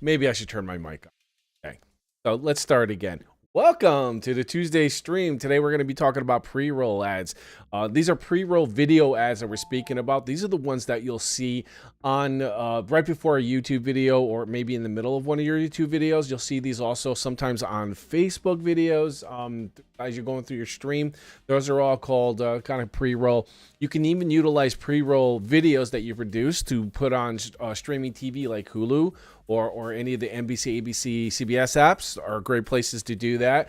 Maybe I should turn my mic on. Okay. So let's start again. Welcome to the Tuesday stream. Today we're going to be talking about pre-roll ads. These are pre-roll video ads that we're speaking about. These are the ones that you'll see on right before a YouTube video, or maybe in the middle of one of your YouTube videos. You'll see these also sometimes on Facebook videos as you're going through your stream. Those are all called kind of pre-roll. You can even utilize pre-roll videos that you produce to put on streaming TV like Hulu or any of the NBC, ABC, CBS apps are great places to do that.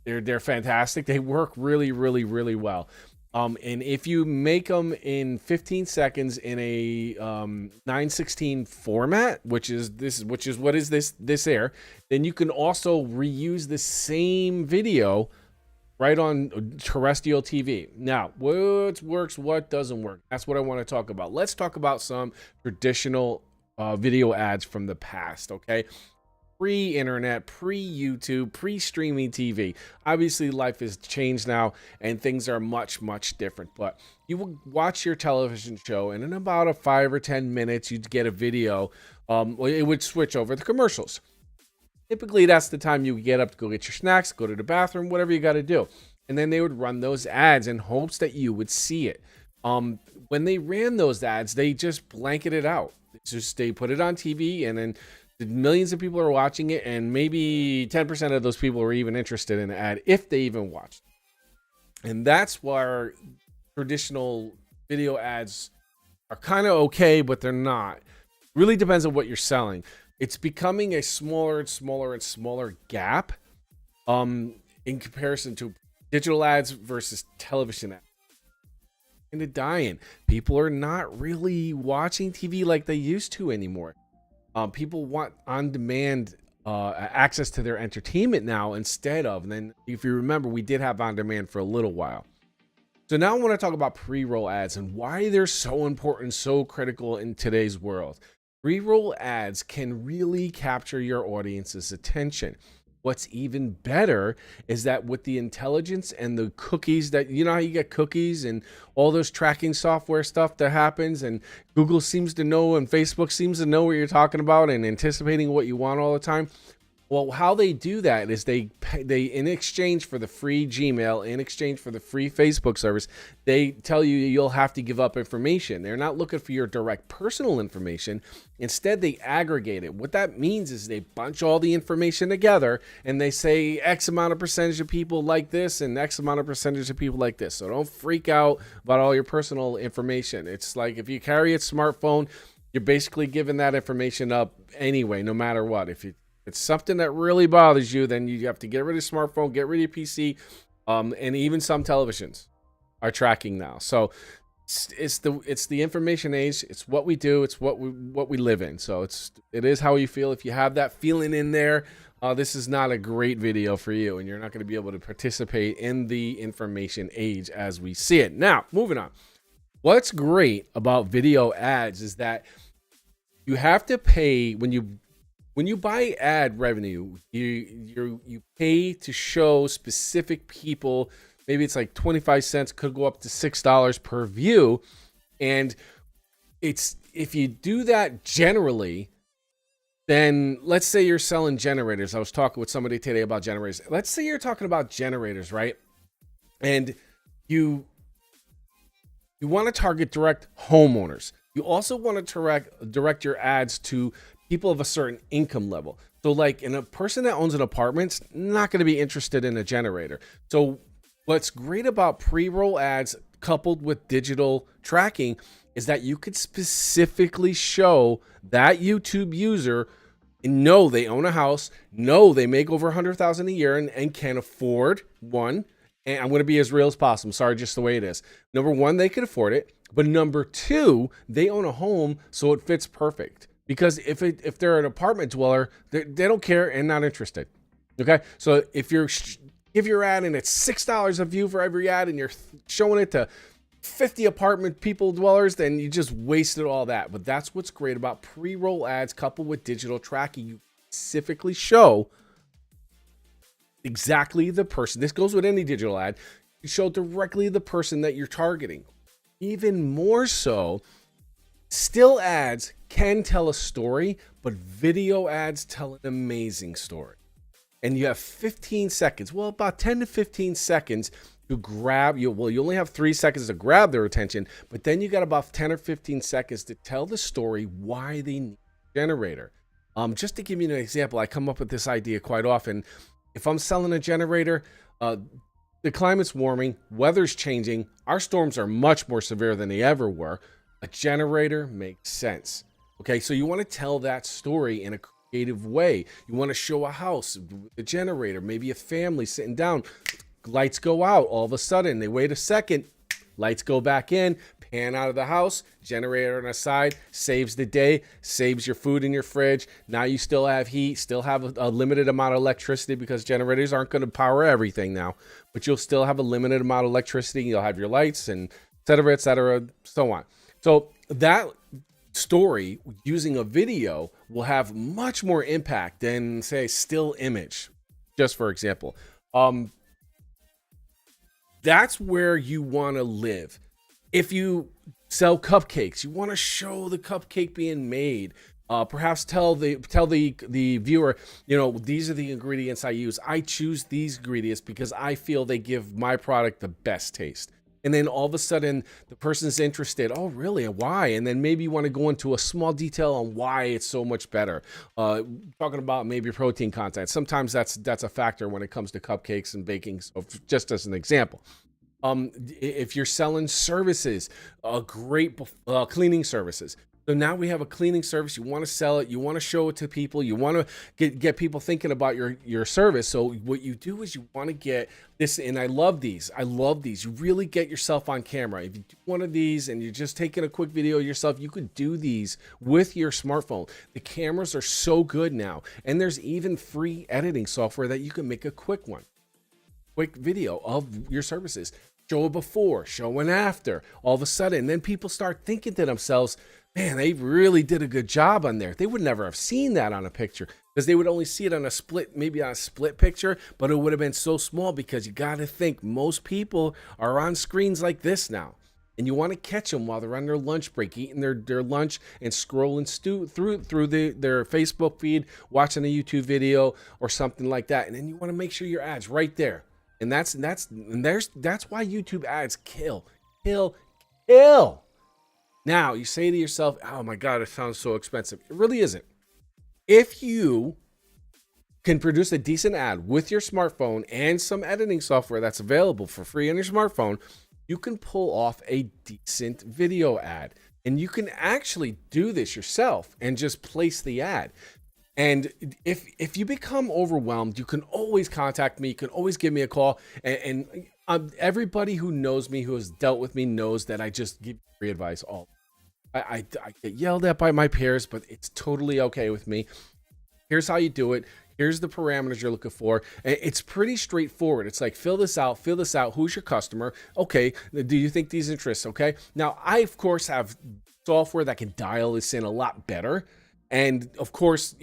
They're fantastic. They work really, really, really well. And if you make them in 15 seconds in a 9:16 format, which is what is this air, then you can also reuse the same video right on terrestrial TV. Now, what works, what doesn't work? That's what I want to talk about. Let's talk about some traditional video ads from the past, okay? Pre-internet, pre-YouTube, pre-streaming TV. Obviously, life has changed now, and things are much, much different. But you will watch your television show, and in about a 5 or 10 minutes, you'd get a video. It would switch over the commercials. Typically, that's the time you get up to go get your snacks, go to the bathroom, whatever you got to do. And then they would run those ads in hopes that you would see it. When they ran those ads, they just blanketed out. They put it on TV, and then millions of people are watching it, and maybe 10% of those people are even interested in the ad, if they even watched. And that's why traditional video ads are kind of okay, but they're not. Really depends on what you're selling. It's becoming a smaller and smaller and smaller gap in comparison to digital ads versus television ads. Kind of dying. People are not really watching TV like they used to anymore. People want on-demand access to their entertainment now instead of. And then, if you remember, we did have on-demand for a little while. So now I want to talk about pre-roll ads and why they're so important, so critical in today's world. Pre-roll ads can really capture your audience's attention. What's even better is that with the intelligence and the cookies that, you know how you get cookies and all those tracking software stuff that happens, and Google seems to know and Facebook seems to know what you're talking about and anticipating what you want all the time. Well, how they do that is they in exchange for the free Gmail, in exchange for the free Facebook service, they tell you you'll have to give up information. They're not looking for your direct personal information. Instead, they aggregate it. What that means is they bunch all the information together and they say X amount of percentage of people like this and X amount of percentage of people like this. So don't freak out about all your personal information. It's like if you carry a smartphone, you're basically giving that information up anyway, no matter what. If it's something that really bothers you, then you have to get rid of your smartphone, get rid of your PC, and even some televisions are tracking now. So it's the information age. It's what we do. It's what we live in. So it is how you feel. If you have that feeling in there, this is not a great video for you, and you're not going to be able to participate in the information age as we see it. Now, moving on. What's great about video ads is that you have to pay when you buy ad revenue, you pay to show specific people. Maybe it's like 25 cents, could go up to $6 per view. And if you do that generally, then let's say you're selling generators. I was talking with somebody today about generators. Let's say you're talking about generators, right? And you want to target direct homeowners. You also want to direct your ads to people of a certain income level. So like a person that owns an apartment's not going to be interested in a generator. So what's great about pre-roll ads coupled with digital tracking is that you could specifically show that YouTube user and know they own a house, know they make over $100,000 a year and can afford one. And I'm going to be as real as possible. Sorry, just the way it is. Number one, they could afford it. But number two, they own a home, so it fits perfect. Because if they're an apartment dweller, they don't care and not interested. Okay, so if you're give your ad and it's $6 a view for every ad, and you're showing it to 50 apartment people dwellers, then you just wasted all that. But that's what's great about pre-roll ads coupled with digital tracking. You specifically show exactly the person. This goes with any digital ad. You show directly the person that you're targeting. Even more so, still ads can tell a story, but video ads tell an amazing story. And you have 15 seconds, well, about 10 to 15 seconds to grab you. Well, you only have 3 seconds to grab their attention, but then you got about 10 or 15 seconds to tell the story why they need a generator. Just to give you an example, I come up with this idea quite often. If I'm selling a generator, the climate's warming, weather's changing, our storms are much more severe than they ever were. A generator makes sense. Okay, so you want to tell that story in a creative way. You want to show a house, a generator, maybe a family sitting down, lights go out, all of a sudden they wait a second, lights go back in, pan out of the house, generator on the side, saves the day, saves your food in your fridge. Now you still have heat, still have a limited amount of electricity because generators aren't going to power everything now, but you'll still have a limited amount of electricity. You'll have your lights and et cetera, so on. So that story using a video will have much more impact than, say, still image, just for example. That's where you want to live. If you sell cupcakes, you want to show the cupcake being made. Perhaps tell the viewer, you know, these are the ingredients I use. I choose these ingredients because I feel they give my product the best taste. And then all of a sudden the person's interested. Oh, really? Why? And then maybe you want to go into a small detail on why it's so much better. Talking about maybe protein content. Sometimes that's a factor when it comes to cupcakes and baking, so just as an example. If you're selling services, great cleaning services. So now we have a cleaning service. You want to sell it. You want to show it to people. You want to get people thinking about your service. So what you do is you want to get this, and I love these. You really get yourself on camera. If you do one of these and you're just taking a quick video of yourself, you could do these with your smartphone. The cameras are so good now. And there's even free editing software that you can make a quick video of your services. Show a before, show an after. All of a sudden, then people start thinking to themselves, man, they really did a good job on there. They would never have seen that on a picture because they would only see it on maybe on a split picture, but it would have been so small because you got to think most people are on screens like this now. and you want to catch them while they're on their lunch break, eating their lunch and scrolling through their Facebook feed, watching a YouTube video or something like that. And then you want to make sure your ads right there. And that's why YouTube ads kill. Now you say to yourself, oh my God, it sounds so expensive. It really isn't. If you can produce a decent ad with your smartphone and some editing software that's available for free on your smartphone, you can pull off a decent video ad. And you can actually do this yourself and just place the ad. And if you become overwhelmed, you can always contact me. You can always give me a call. And everybody who knows me, who has dealt with me, knows that I just give free advice. I get yelled at by my peers, but it's totally okay with me. Here's how you do it. Here's the parameters you're looking for. It's pretty straightforward. It's like, fill this out. Who's your customer? Okay. Do you think these interests? Okay. Now, I, of course, have software that can dial this in a lot better. And of course,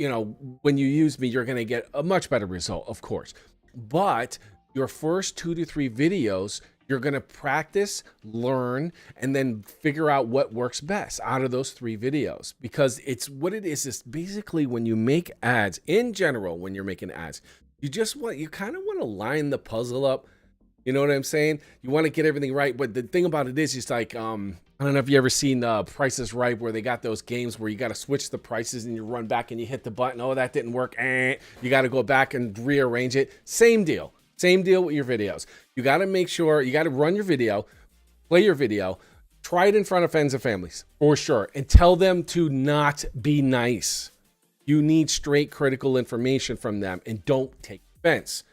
when you use me, you're going to get a much better result, of course. But your first 2 to 3 videos, you're going to practice, learn, and then figure out what works best out of those 3 videos. Because it's what it is basically when you make ads, in general, when you're making ads, you kind of want to line the puzzle up. You know what I'm saying? You want to get everything right. But the thing about it is, it's like, I don't know if you ever seen Price is Right, where they got those games where you got to switch the prices and you run back and you hit the button. Oh, that didn't work. You got to go back and rearrange it. Same deal with your videos. You got to make sure you got to run your video, play your video, try it in front of friends and families for sure, and tell them to not be nice. You need straight critical information from them, and don't take offense.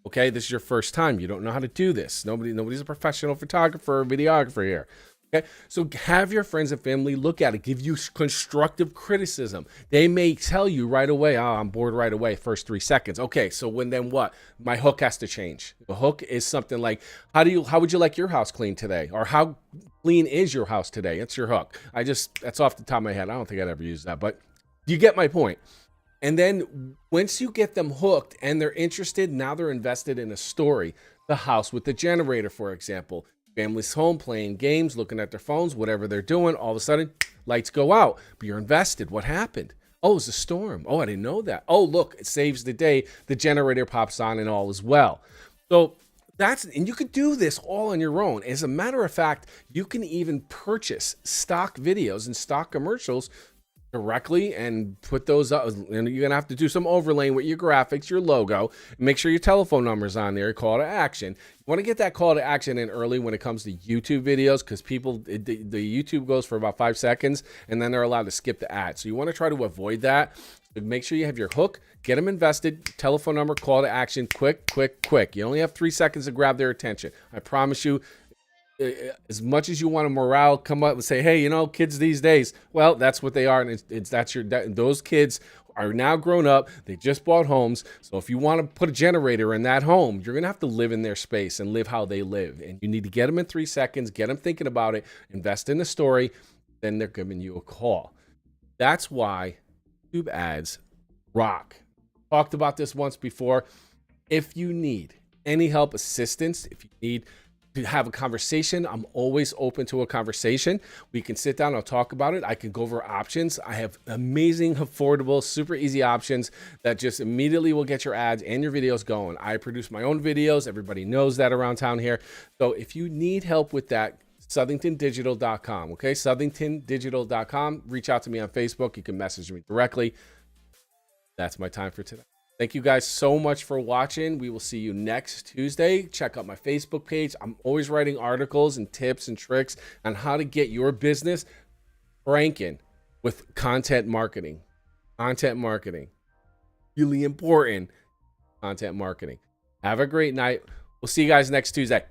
Okay, this is your first time. You don't know how to do this. Nobody's a professional photographer or videographer here. Okay, so have your friends and family look at it, give you constructive criticism. They may tell you right away, oh, I'm bored right away, first 3 seconds. Okay, so then what? My hook has to change. The hook is something like, how would you like your house cleaned today? Or how clean is your house today? That's your hook. That's off the top of my head. I don't think I'd ever use that, but you get my point. And then once you get them hooked and they're interested, now they're invested in a story. The house with the generator, for example. Family's home playing games, looking at their phones, whatever they're doing. All of a sudden, lights go out, but you're invested. What happened? Oh, it's a storm. Oh, I didn't know that. Oh, look, it saves the day. The generator pops on and all is well. So and you could do this all on your own. As a matter of fact, you can even purchase stock videos and stock commercials directly and put those up. And you're going to have to do some overlaying with your graphics, your logo, and make sure your telephone number's on there, call to action. You want to get that call to action in early when it comes to YouTube videos, because the YouTube goes for about 5 seconds and then they're allowed to skip the ad. So you want to try to avoid that. But make sure you have your hook, get them invested, telephone number, call to action, quick. You only have 3 seconds to grab their attention. I promise you, as much as you want a morale, come up and say, hey, kids these days, well, that's what they are. And those kids are now grown up. They just bought homes. So if you want to put a generator in that home, you're going to have to live in their space and live how they live. And you need to get them in 3 seconds, get them thinking about it, invest in the story. Then they're giving you a call. That's why YouTube ads rock. Talked about this once before. If you need any help, assistance, if you need to have a conversation, I'm always open to a conversation. We can sit down, I'll talk about it. I can go over options. I have amazing, affordable, super easy options that just immediately will get your ads and your videos going. I produce my own videos. Everybody knows that around town here. So if you need help with that, southingtondigital.com. Okay, southingtondigital.com. Reach out to me on Facebook. You can message me directly. That's my time for today. Thank you guys so much for watching. We will see you next Tuesday. Check out my Facebook page. I'm always writing articles and tips and tricks on how to get your business cranking with content marketing. Content marketing. Really important content marketing. Have a great night. We'll see you guys next Tuesday.